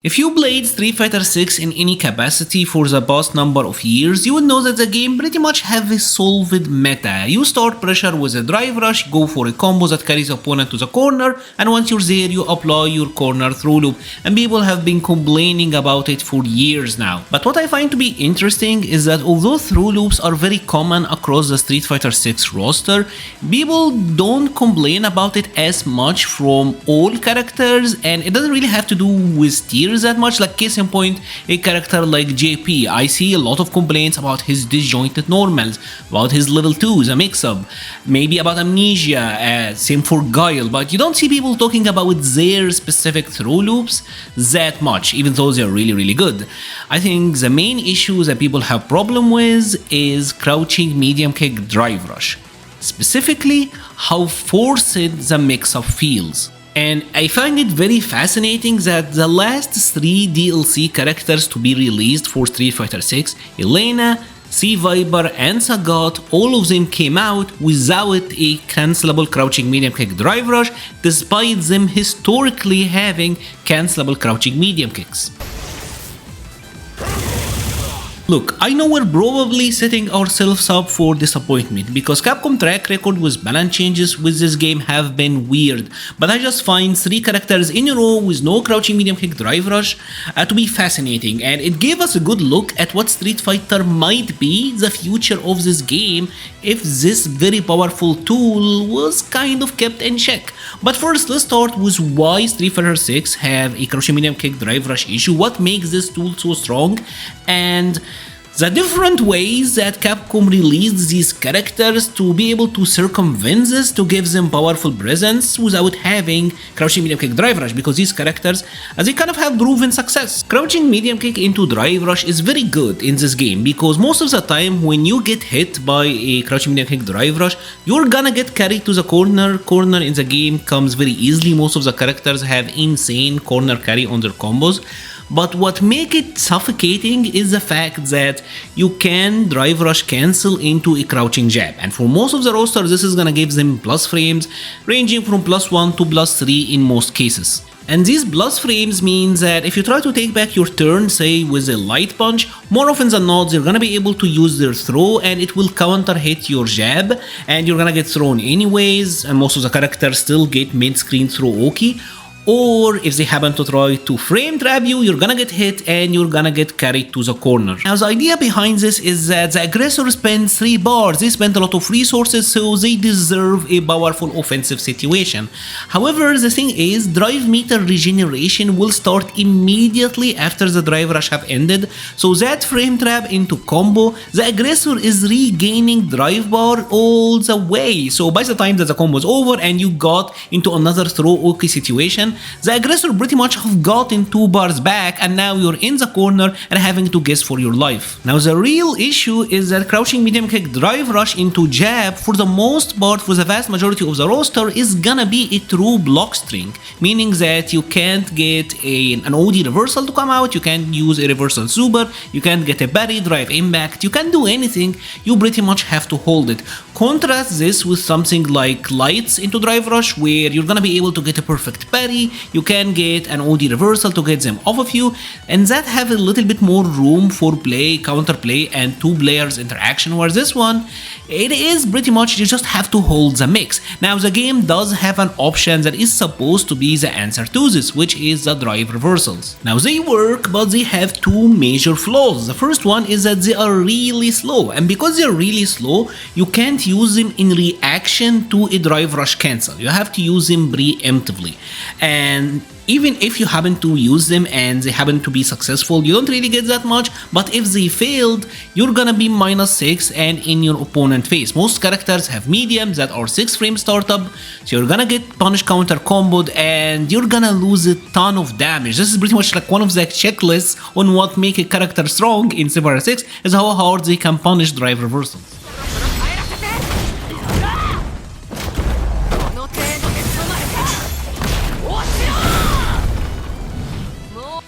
If you played Street Fighter 6 in any capacity for the past number of years, you would know that the game pretty much have a solved meta. You start pressure with a drive rush, go for a combo that carries opponent to the corner, and once you're there you apply your corner through loop, and people have been complaining about it for years now. But what I find to be interesting is that although through loops are very common across the Street Fighter 6 roster, people don't complain about it as much from all characters, and it doesn't really have to do with tiers that much. Like case in point, a character like JP, I see a lot of complaints about his disjointed normals, about his level 2s, a mix-up, maybe about amnesia, same for Guile, but you don't see people talking about their specific through loops that much, even though they're really good. I think the main issue that people have problem with is crouching medium kick drive rush, specifically how forced the mix-up feels. And I find it very fascinating that the last 3 DLC characters to be released for Street Fighter 6, Elena, Sea Viper and Sagat, all of them came out without a cancelable crouching medium kick drive rush, despite them historically having cancelable crouching medium kicks. Look, I know we're probably setting ourselves up for disappointment because Capcom track record with balance changes with this game have been weird, but I just find 3 characters in a row with no crouching medium kick drive rush to be fascinating, and it gave us a good look at what Street Fighter might be the future of this game if this very powerful tool was kind of kept in check. But first, let's start with why Street Fighter 6 have a crouching medium kick drive rush issue, what makes this tool so strong, and the different ways that Capcom released these characters to be able to circumvent this, to give them powerful presence without having crouching medium kick drive rush, because these characters, they kind of have proven success. Crouching medium kick into drive rush is very good in this game because most of the time when you get hit by a crouching medium kick drive rush, you're gonna get carried to the corner. Corner in the game comes very easily. Most of the characters have insane corner carry on their combos. But what makes it suffocating is the fact that you can drive rush cancel into a crouching jab, and for most of the roster this is gonna give them plus frames ranging from +1 to +3 in most cases. And these plus frames means that if you try to take back your turn, say with a light punch, more often than not you're gonna be able to use their throw and it will counter hit your jab and you're gonna get thrown anyways, and most of the characters still get mid-screen throw Oki. Or if they happen to try to frame trap you, you're gonna get hit and you're gonna get carried to the corner. Now the idea behind this is that the aggressor spends 3 bars, they spend a lot of resources, so they deserve a powerful offensive situation. However, the thing is, drive meter regeneration will start immediately after the drive rush have ended, so that frame trap into combo, the aggressor is regaining drive bar all the way. So by the time that the combo is over and you got into another throw Oki situation, the aggressor pretty much have gotten 2 bars back and now you're in the corner and having to guess for your life. Now the real issue is that crouching medium kick drive rush into jab, for the most part, for the vast majority of the roster, is gonna be a true block string, meaning that you can't get an OD reversal to come out, you can't use a reversal super, you can't get a parry, drive impact, you can't do anything, you pretty much have to hold it. Contrast this with something like lights into drive rush where you're gonna be able to get a perfect parry, you can get an OD reversal to get them off of you, and that have a little bit more room for play, counterplay and 2 players interaction, where this one, it is pretty much you just have to hold the mix. Now the game does have an option that is supposed to be the answer to this, which is the drive reversals. Now they work, but they have 2 major flaws. The first one is that they are really slow, and because they're really slow, you can't use them in reaction to a drive rush cancel. You have to use them preemptively. And even if you happen to use them and they happen to be successful, you don't really get that much, but if they failed, you're gonna be -6 and in your opponent face. Most characters have mediums that are 6 frame startup, so you're gonna get punish counter comboed and you're gonna lose a ton of damage. This is pretty much like one of the checklists on what make a character strong in Street Fighter 6 is how hard they can punish drive reversals.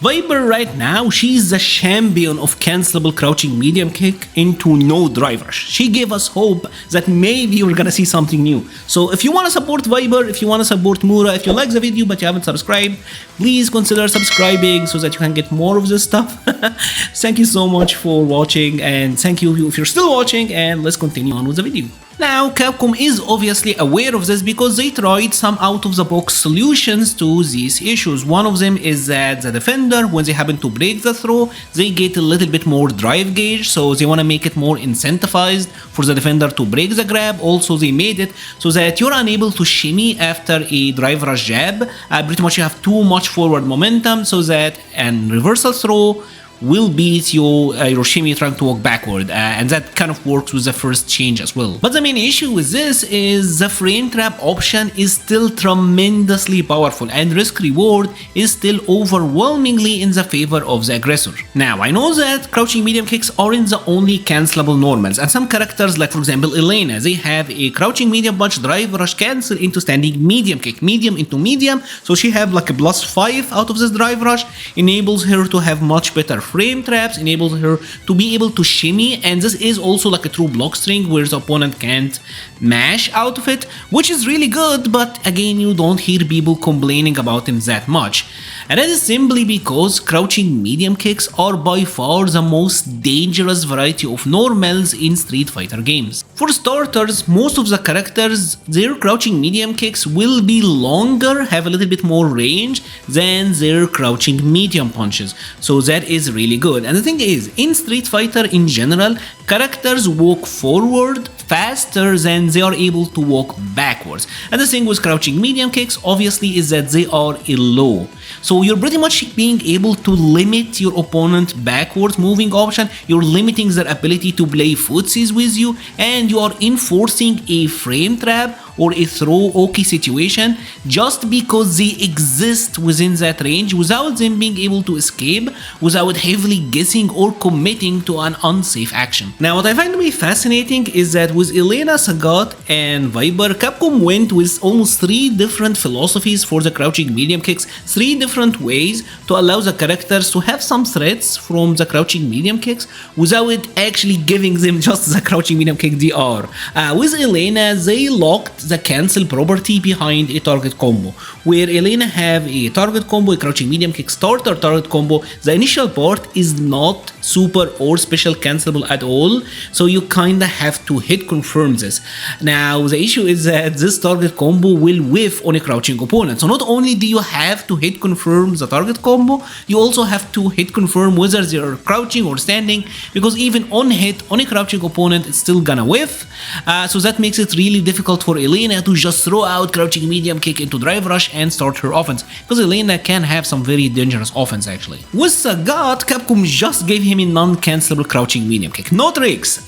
Viper right now, she's the champion of cancelable crouching medium kick into no drive rush. She gave us hope that maybe we're gonna see something new. So if you wanna support Viper, if you wanna support Mura, if you like the video but you haven't subscribed, please consider subscribing so that you can get more of this stuff. Thank you so much for watching, and thank you if you're still watching, and let's continue on with the video. Now, Capcom is obviously aware of this because they tried some out-of-the-box solutions to these issues. One of them is that the defender, when they happen to break the throw, they get a little bit more drive gauge, so they want to make it more incentivized for the defender to break the grab. Also, they made it so that you're unable to shimmy after a drive rush jab. Pretty much you have too much forward momentum so that a reversal throw will beat your shimmy trying to walk backward, and that kind of works with the first change as well. But the main issue with this is the frame trap option is still tremendously powerful, and risk reward is still overwhelmingly in the favor of the aggressor. Now, I know that crouching medium kicks aren't the only cancelable normals, and some characters like for example Elena, they have a crouching medium punch drive rush cancel into standing medium kick, medium into medium, so she have like a +5 out of this drive rush, enables her to have much better frame traps, enables her to be able to shimmy, and this is also like a true block string where the opponent can't mash out of it, which is really good, but again you don't hear people complaining about him that much. And that is simply because crouching medium kicks are by far the most dangerous variety of normals in Street Fighter games. For starters, most of the characters, their crouching medium kicks will be longer, have a little bit more range than their crouching medium punches, so that is really good. And the thing is, in Street Fighter in general, characters walk forward faster than they are able to walk backwards. And the thing with crouching medium kicks obviously is that they are a low. So you're pretty much being able to limit your opponent backwards moving option, you're limiting their ability to play footsies with you, and you are enforcing a frame trap or a throw okay situation just because they exist within that range without them being able to escape, without heavily guessing or committing to an unsafe action. Now, what I find to be fascinating is that with Elena, Sagat, and Viper, Capcom went with almost 3 different philosophies for the crouching medium kicks, 3 different ways to allow the characters to have some threats from the crouching medium kicks without it actually giving them just the crouching medium kick DR. With Elena, they locked the cancel property behind a target combo, where Elena have a target combo, a crouching medium kick starter target combo. The initial part is not super or special cancelable at all, so you kinda have to hit confirm this. Now, the issue is that this target combo will whiff on a crouching opponent, so not only do you have to hit confirm the target combo, you also have to hit confirm whether they're crouching or standing, because even on hit on a crouching opponent it's still gonna whiff, so that makes it really difficult for Elena to just throw out crouching medium kick into drive rush and start her offense, because Elena can have some very dangerous offense actually. With Sagat, Capcom just gave him a non-cancelable crouching medium kick. No tricks.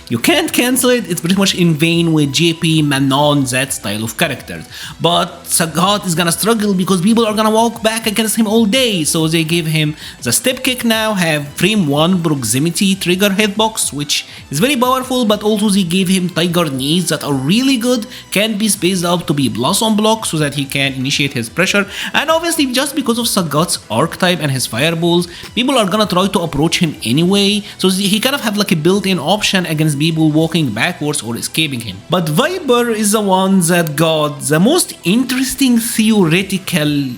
You can't cancel it, it's pretty much in vain with JP, Manon, that style of characters. But Sagat is gonna struggle because people are gonna walk back against him all day, so they give him the step kick now, have frame 1 proximity trigger hitbox, which is very powerful, but also they gave him tiger knees that are really good, can be spaced out to be plus on block so that he can initiate his pressure. And obviously just because of Sagat's archetype and his fireballs, people are gonna try to approach him anyway, so he kind of have like a built-in option against people walking backwards or escaping him. But Viper is the one that got the most interesting theoretical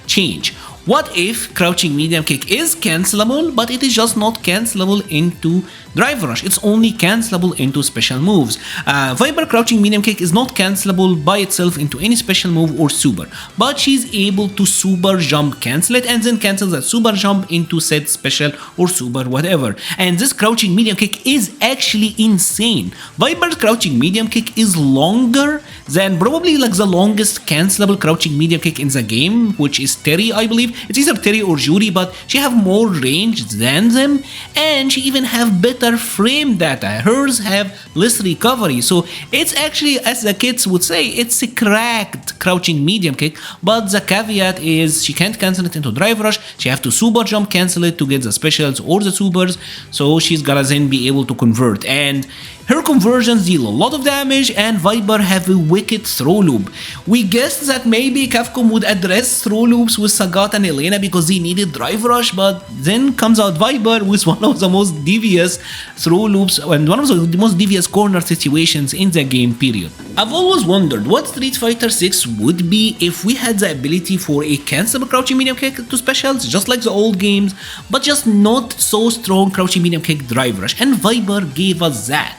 change. What if crouching medium kick is cancelable, but it is just not cancelable into drive rush? It's only cancelable into special moves. Viper crouching medium kick is not cancelable by itself into any special move or super, but she's able to super jump cancel it and then cancel that super jump into said special or super whatever. And this crouching medium kick is actually insane. Viper's crouching medium kick is longer than probably like the longest cancelable crouching medium kick in the game, which is Terry, I believe. It's either Terry or Judy, but she have more range than them, and she even have better frame data. Hers have less recovery, so it's actually, as the kids would say, it's a cracked crouching medium kick, but the caveat is she can't cancel it into drive rush, she have to super jump cancel it to get the specials or the supers, so she's gonna then be able to convert, and her conversions deal a lot of damage, and Viper have a way wicked throw loop. We guessed that maybe Capcom would address throw loops with Sagat and Elena because they needed Drive Rush, but then comes out Viper with one of the most devious throw loops and one of the most devious corner situations in the game, period. I've always wondered what Street Fighter 6 would be if we had the ability for a cancelable crouching medium kick to specials, just like the old games, but just not so strong crouching medium kick Drive Rush, and Viper gave us that.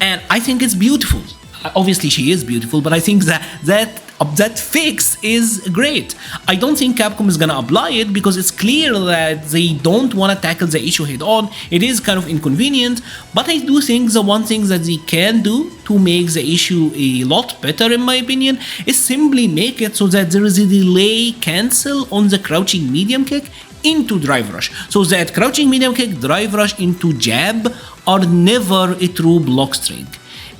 And I think it's beautiful. Obviously she is beautiful, but I think that fix is great. I don't think Capcom is gonna apply it because it's clear that they don't want to tackle the issue head on. It is kind of inconvenient, but I do think the one thing that they can do to make the issue a lot better, in my opinion, is simply make it so that there is a delay cancel on the crouching medium kick into Drive Rush, so that crouching medium kick, Drive Rush into jab are never a true block string.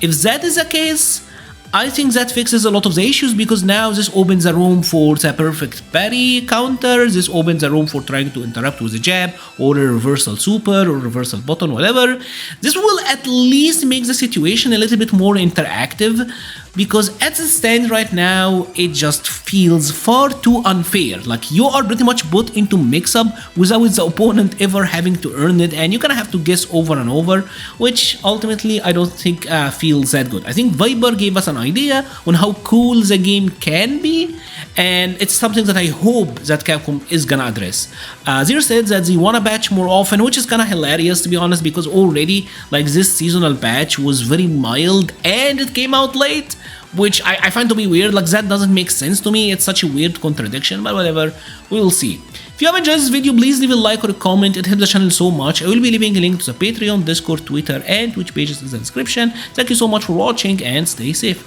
If that is the case, I think that fixes a lot of the issues, because now this opens the room for the perfect parry counter, this opens the room for trying to interrupt with a jab or a reversal super or reversal button, whatever. This will at least make the situation a little bit more interactive, because at the stand right now, it just feels far too unfair. Like, you are pretty much put into mix-up without the opponent ever having to earn it, and you're gonna have to guess over and over, which ultimately I don't think feels that good. I think Viper gave us an idea on how cool the game can be, and it's something that I hope that Capcom is gonna address. Zero said that they wanna patch more often, which is kinda hilarious, to be honest, because already, like, this seasonal patch was very mild and it came out late, which I find to be weird. Like, that doesn't make sense to me. It's such a weird contradiction, but whatever, we will see. If you have enjoyed this video, please leave a like or a comment. It helps the channel so much. I will be leaving a link to the Patreon, Discord, Twitter, and Twitch pages in the description. Thank you so much for watching, and stay safe.